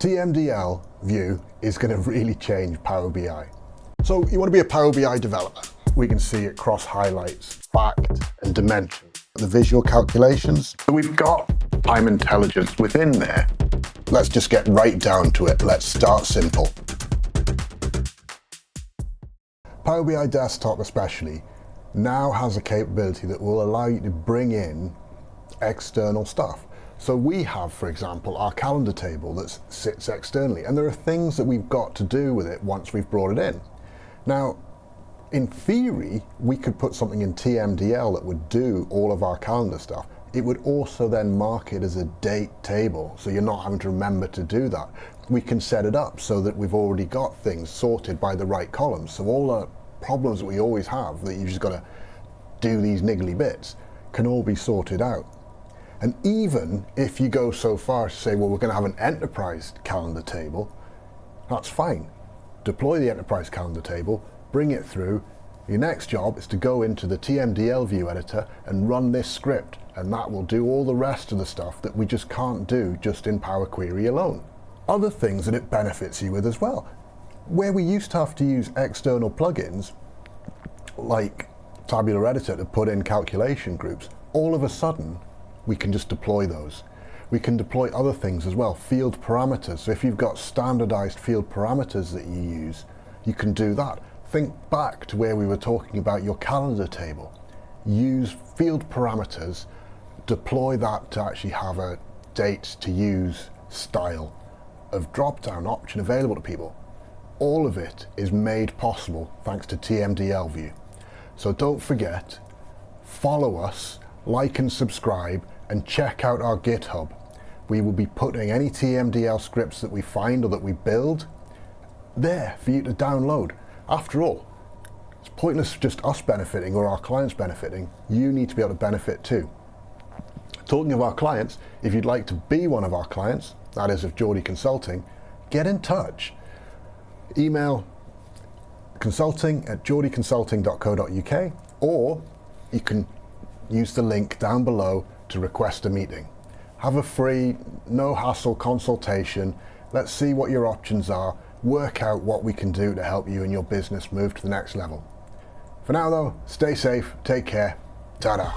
TMDL view is going to really change Power BI. So you want to be a Power BI developer. We can see it cross highlights, fact and dimension. The visual calculations. So we've got time intelligence within there. Let's just get right down to it. Let's start simple. Power BI Desktop especially now has a capability that will allow you to bring in external stuff. So we have, for example, our calendar table that sits externally, and there are things that we've got to do with it once we've brought it in. Now, in theory, we could put something in TMDL that would do all of our calendar stuff. It would also then mark it as a date table, so you're not having to remember to do that. We can set it up so that we've already got things sorted by the right columns. So all the problems that we always have, that you've just got to do these niggly bits, can all be sorted out. And even if you go so far as to say, well, we're going to have an enterprise calendar table, that's fine. Deploy the enterprise calendar table, bring it through. Your next job is to go into the TMDL view editor and run this script, and that will do all the rest of the stuff that we just can't do just in Power Query alone. Other things that it benefits you with as well. Where we used to have to use external plugins, like Tabular Editor to put in calculation groups, all of a sudden, we can just deploy those. We can deploy other things as well, field parameters. So if you've got standardized field parameters that you use, you can do that. Think back to where we were talking about your calendar table. Use field parameters, deploy that to actually have a dates to use style of drop-down option available to people. All of it is made possible thanks to TMDL view. So don't forget, follow us, like and subscribe, and check out our GitHub. We will be putting any TMDL scripts that we find or that we build there for you to download. After all, it's pointless just us benefiting or our clients benefiting. You need to be able to benefit too. Talking of our clients, if you'd like to be one of our clients, that is of Geordie Consulting, get in touch. Email consulting@geordieconsulting.co.uk, or you can use the link down below to request a meeting. Have a free, no hassle consultation. Let's see what your options are, work out what we can do to help you and your business move to the next level. For now though, stay safe, take care, ta-da.